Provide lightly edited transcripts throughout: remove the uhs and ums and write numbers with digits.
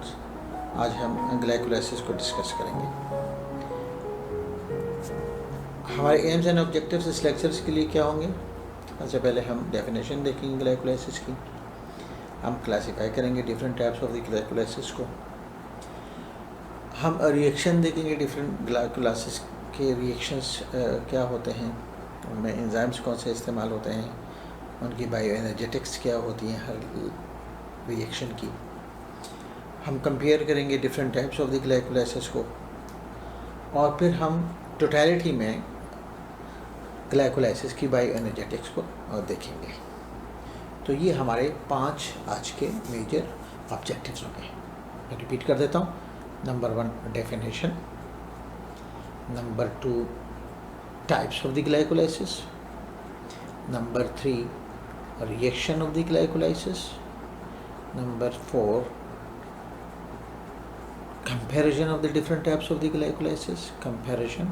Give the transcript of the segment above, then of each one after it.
Students, आज हम glycolysis को डिस्कस करेंगे। हमारे एम्स एंड ऑब्जेक्टिव्स इस लेक्चर्स के लिए क्या होंगे? सबसे पहले हम डेफिनेशन देखेंगे ग्लाइकोलाइसिस की, हम क्लासीफाई करेंगे different types of the glycolysis को, हम रिएक्शन देखेंगे डिफरेंट ग्लाइकोलाइसिस के रिएक्शंस क्या होते हैं, उनमें एंजाइम्स कौन से इस्तेमाल होते हैं, उनकी बायो एनर्जेटिक्स क्या होती हैं हर रिएक्शन की। हम कंपेयर करेंगे different types of the glycolysis को, और फिर हम टोटलिटी में ग्लाइकोलाइसिस की बायो एनर्जेटिक्स को देखेंगे। तो ये हमारे 5 आज के मेजर ऑब्जेक्टिव्स होंगे। मैं रिपीट कर देता हूँ। Number 1 definition, number 2 types of the glycolysis, number 3 reaction of the glycolysis, number 4 comparison of the different types of the glycolysis, comparison,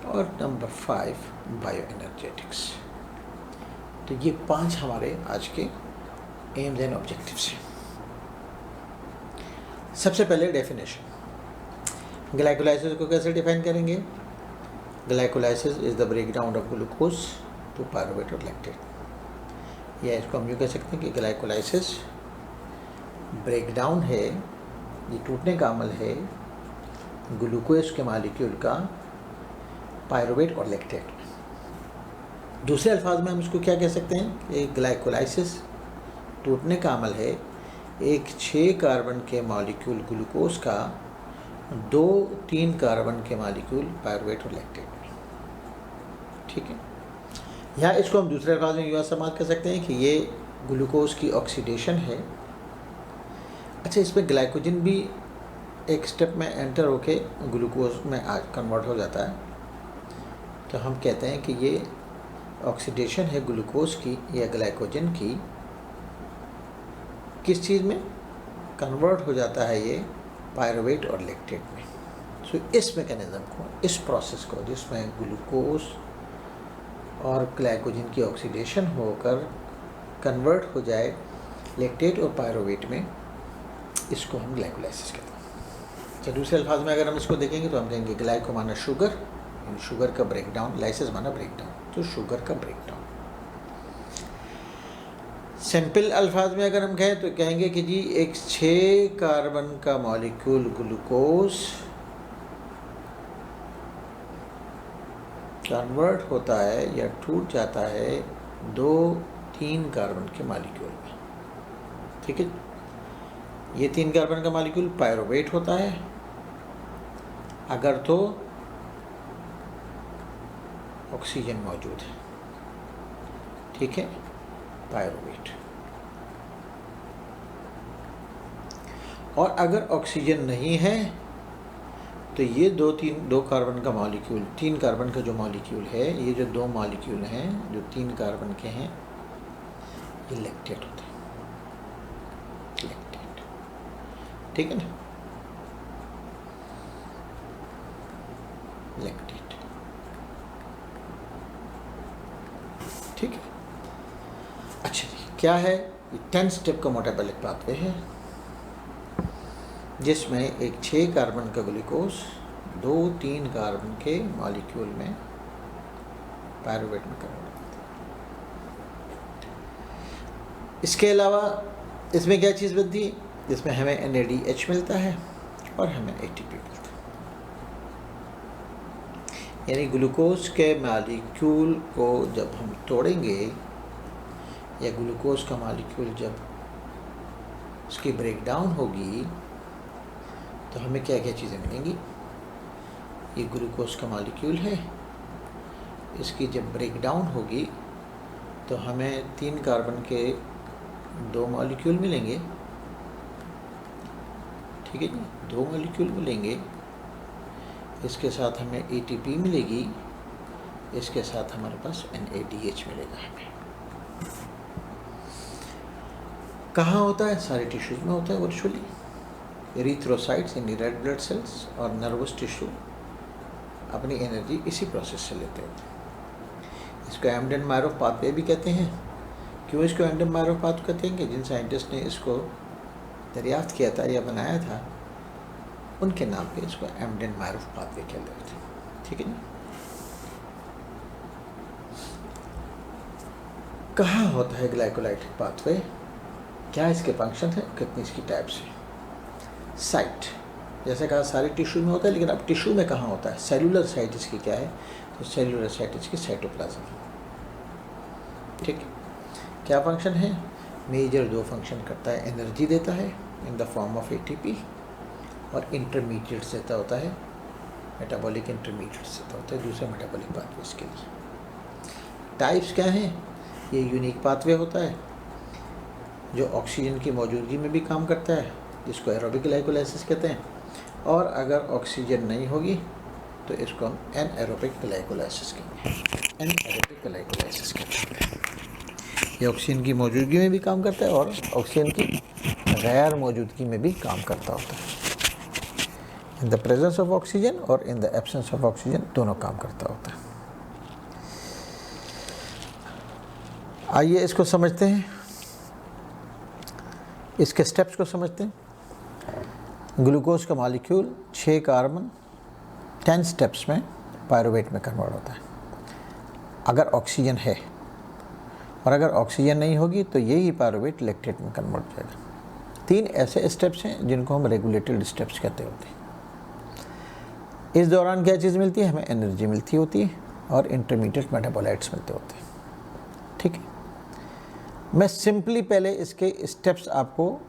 और नंबर 5 बायोएनर्जेटिक्स। तो ये 5 हमारे आज के एम्स एंड ऑब्जेक्टिव्स हैं। सबसे पहले डेफिनेशन, ग्लाइकोलाइसिस को कैसे डिफाइन करेंगे? Glycolysis is the breakdown of glucose to pyruvate और लैक्टेट। या इसको हम यूँ कह सकते हैं कि ग्लाइकोलाइसिस ब्रेकडाउन है, ये टूटने का अमल है ग्लूकोज के मॉलिक्यूल का पायरुवेट और लैक्टेट में। दूसरे अल्फाज में हम इसको क्या कह सकते हैं? एक ग्लाइकोलाइसिस टूटने का अमल है एक 6 कार्बन के मॉलिक्यूल ग्लूकोज का 2-3 कार्बन के मॉलिक्यूल पायरुवेट और लैक्टेट में। ठीक है, यहाँ इसको हम दूसरे अल्फाज में यह इस्तेमाल कर सकते हैं कि ये ग्लूकोज की ऑक्सीडेशन है। अच्छा, इसमें ग्लाइकोजन भी एक स्टेप में एंटर होके ग्लूकोज में आज कन्वर्ट हो जाता है, तो हम कहते हैं कि ये ऑक्सीडेशन है ग्लूकोज की या ग्लाइकोजन की, किस चीज़ में कन्वर्ट हो जाता है? ये पायरुवेट और लैक्टेट में। सो इस मैकेनिज्म को, इस प्रोसेस को जिसमें ग्लूकोज और ग्लाइकोजन की ऑक्सीडेशन होकर कन्वर्ट हो जाए लैक्टेट और पायरुवेट में, इसको हम ग्लाइकोलाइसिस कहते हैं। तो दूसरे अल्फाज में अगर हम इसको देखेंगे तो हम कहेंगे ग्लाइको माना शुगर, शुगर का ब्रेकडाउन, लाइसिस माना ब्रेकडाउन, तो शुगर का ब्रेकडाउन। सिंपल अल्फाज में अगर हम कहें तो कहेंगे कि जी एक 6 कार्बन का मॉलिक्यूल ग्लूकोज कन्वर्ट होता है या टूट जाता है 2-3 कार्बन के मॉलिक्यूल में। ठीक है, ये 3 कार्बन का मॉलिक्यूल पायरुवेट होता है अगर तो ऑक्सीजन मौजूद है। ठीक है, पायरुवेट। और अगर ऑक्सीजन नहीं है तो ये 2 कार्बन का मॉलिक्यूल, 3 कार्बन का जो मॉलिक्यूल है, ये जो 2 मॉलिक्यूल हैं जो 3 कार्बन के हैं, ये लैक्टेट होते हैं। ठीक है ना, लैक्टेट। ठीक है, अच्छा जी, क्या है ये? 10 स्टेप का मेटाबॉलिक पाथवे है जिसमें एक 6 कार्बन का ग्लूकोज 2-3 कार्बन के मॉलिक्यूल में पायरुवेट में कन्वर्ट होता है। इसके अलावा इसमें क्या चीज़ बनती है? जिसमें हमें NADH मिलता है और हमें ATP मिलता है। यानी ग्लूकोज के मॉलिक्यूल को जब हम तोड़ेंगे या ग्लूकोज का मॉलिक्यूल जब उसकी ब्रेकडाउन होगी तो हमें क्या क्या चीज़ें मिलेंगी? ये ग्लूकोज का मॉलिक्यूल है, इसकी जब ब्रेकडाउन होगी तो हमें 3 कार्बन के 2 मॉलिक्यूल मिलेंगे। ठीक है जी, 2 मॉलिक्यूल मिलेंगे, इसके साथ हमें ATP मिलेगी, इसके साथ हमारे पास NADH मिलेगा। हमें कहाँ होता है? सारे टिश्यूज़ में होता है वर्चुअली। एरिथ्रोसाइट्स यानी रेड ब्लड सेल्स और नर्वस टिश्यू अपनी एनर्जी इसी प्रोसेस से लेते हैं। इसको एंडन-मायरोफ पाथवे भी कहते हैं। क्यों इसको एंडन-मायरोफ पाथवे कहते हैं? कि जिन साइंटिस्ट ने इसको दरियाफ्त किया था या बनाया था, उनके नाम पे इसको एम्डेन-मायरोफ पाथवे कहते थे। ठीक है ना। कहाँ होता है ग्लाइकोलाइटिक पाथवे, क्या इसके फंक्शन है, कितनी इसकी टाइप्स है। साइट, जैसे कहा सारे टिश्यू में होता है, लेकिन अब टिश्यू में कहाँ होता है, सेलुलर साइट इसकी क्या है, तो सेलुलर साइट इसकी साइटोप्लाज्म। ठीक है। क्या फंक्शन है, मेजर 2 फंक्शन करता है, एनर्जी देता है in the form of ATP और इंटरमीडिएट्स देता होता है, मेटाबॉलिक इंटरमीडिएट्स देता होता है दूसरे मेटाबॉलिक पाथवेज के लिए। टाइप्स क्या हैं, ये यूनिक पाथवे होता है जो ऑक्सीजन की मौजूदगी में भी काम करता है, जिसको एरोबिक ग्लाइकोलाइसिस कहते हैं, और अगर ऑक्सीजन नहीं होगी तो इसको हम एनएरोबिक ग्लाइकोलाइसिस कहेंगे। एनएरोबिक ग्लाइकोलाइसिस कहते हैं। ये ऑक्सीजन की मौजूदगी में भी काम करता है और ऑक्सीजन की गैर मौजूदगी में भी काम करता होता है। In the presence of oxygen और in the absence of oxygen दोनों काम करता होता है। आइए इसको समझते हैं, इसके स्टेप्स को समझते हैं। ग्लूकोज का मॉलिक्यूल 6 कार्बन 10 स्टेप्स में पायरुवेट में कन्वर्ट होता है अगर ऑक्सीजन है, और अगर ऑक्सीजन नहीं होगी तो यही पायरुवेट लैक्टेट में कन्वर्ट हो जाएगा। 3 ऐसे स्टेप्स हैं जिनको हम रेगुलेटेड स्टेप्स कहते होते हैं। इस दौरान क्या चीज़ मिलती है, हमें एनर्जी मिलती होती है और इंटरमीडिएट मेटाबोलाइट्स मिलते होते हैं। ठीक है। मैं सिंपली पहले इसके स्टेप्स आपको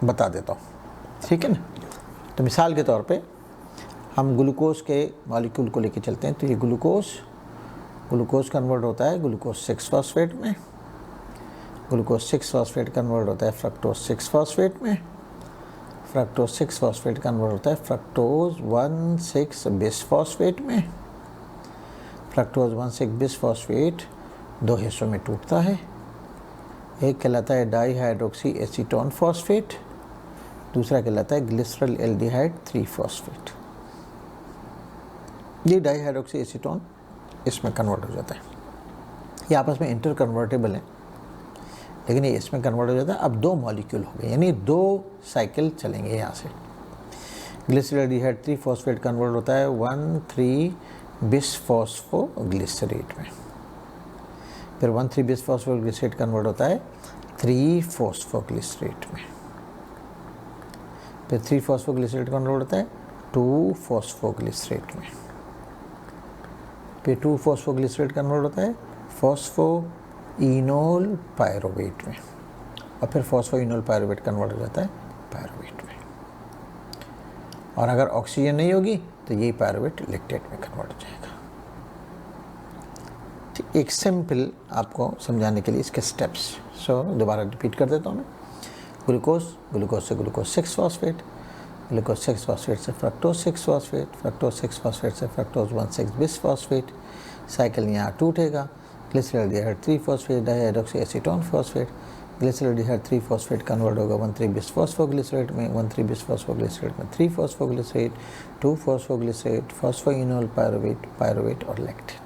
बता देता हूँ। ठीक है ना। तो मिसाल के तौर पे हम ग्लूकोज के मॉलिक्यूल को लेके चलते हैं। तो ये ग्लूकोज कन्वर्ट होता है ग्लूकोज 6 फॉस्फेट में, ग्लूकोज 6 फॉस्फेट कन्वर्ट होता है फ्रक्टोज 6 फॉस्फेट में, फ्रक्टोज 6 फॉस्फेट कन्वर्ट होता है फ्रक्टोज 1,6 बिस फॉस्फेट में। फ्रक्टोज 1,6 बिस फॉस्फेट 2 हिस्सों में टूटता है। एक कहलाता है डाईहाइड्रोक्सी एसीटोन फॉस्फेट, दूसरा कहलाता है ग्लिसरल एल्डिहाइड 3 फॉस्फेट। ये डाईहाइड्रोक्सी एसीटोन इसमें कन्वर्ट हो जाता है। ये आपस में इंटर कन्वर्टेबल हैं, लेकिन ये इसमें कन्वर्ट हो जाता है। अब 2 मॉलिक्यूल हो गए, यानी 2 साइकिल चलेंगे यहाँ से। ग्लिसरल एल्डिहाइड 3 फॉस्फेट कन्वर्ट होता है 1,3 बिस फॉस्फोग्लिसरेट में, फिर 1,3 बिस फॉस्फोग्लिसरेट कन्वर्ट होता है 3 फॉस्फोग्लिसरेट में, फिर 3 फॉस्फोग्लिसरेट कन्वर्ट होता है 2 फॉस्फोग्लिसरेट में, फिर 2 फॉस्फोग्लिसरेट कन्वर्ट होता है फॉस्फोइनोल पायरुवेट में, और फिर फॉस्फोइनोल पायरुवेट कन्वर्ट हो जाता है पायरुवेट में। और अगर ऑक्सीजन नहीं होगी तो यही पायरुवेट लैक्टेट में कन्वर्ट हो जाएगा। ठीक, एक सिंपल आपको समझाने के लिए इसके स्टेप्स दोबारा रिपीट कर देता हूँ मैं। ग्लूकोज से ग्लूकोज 6 फॉस्फेट, ग्लूकोज 6 फॉस्फेट से फ्रक्टोज 6 फॉस्फेट, फ्रक्टोज 6 फॉस्फेट से फ्रक्टोज 1,6 बिस फॉस्फेट। साइकिल यहाँ टूटेगा। Glycerol aldehyde 3 phosphate dihydroxy acetone phosphate, glycerol aldehyde 3 phosphate convert होगा 1,3 बिस फॉस्फोग्लिसरेट में, 1,3 बिस फॉस्फोग्लिसरेट में 3 फॉस्फोग्लिसरेट, 2 फॉस्फोग्लिसरेट, फॉस्फोइनोल पायरुवेट और लैक्टेट।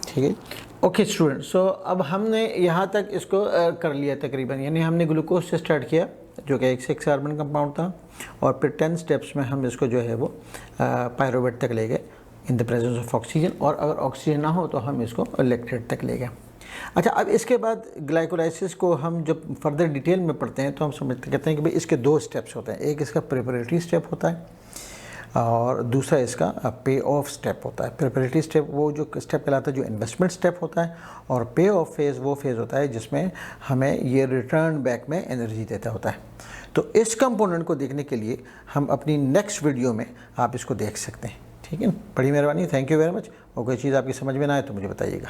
ठीक है। ओके स्टूडेंट, सो अब हमने यहाँ तक इसको कर लिया तकरीबन, यानी हमने ग्लूकोज से स्टार्ट किया जो कि एक 6 कार्बन कंपाउंड था, और फिर 10 स्टेप्स में हम इसको जो है वो पायरुवेट तक ले गए इन द प्रेजेंस ऑफ ऑक्सीजन, और अगर ऑक्सीजन ना हो तो हम इसको लैक्टेट तक ले गए। अच्छा, अब इसके बाद ग्लाइकोलाइसिस को हम जब फर्दर डिटेल में पढ़ते हैं तो हम समझते कहते हैं कि भाई इसके 2 स्टेप्स होते हैं। एक इसका प्रिपरेटरी स्टेप होता है और दूसरा इसका पे ऑफ स्टेप होता है। प्रिपरेटरी स्टेप वो जो स्टेप कहलाता है जो इन्वेस्टमेंट स्टेप होता है, और पे ऑफ फेज़ वो फेज़ होता है जिसमें हमें ये रिटर्न बैक में एनर्जी देता होता है। तो इस कंपोनेंट को देखने के लिए हम अपनी नेक्स्ट वीडियो में आप इसको देख सकते हैं। ठीक है, बड़ी मेहरबानी, थैंक यू वेरी मच। और कोई चीज़ आपकी समझ में ना आए तो मुझे बताइएगा।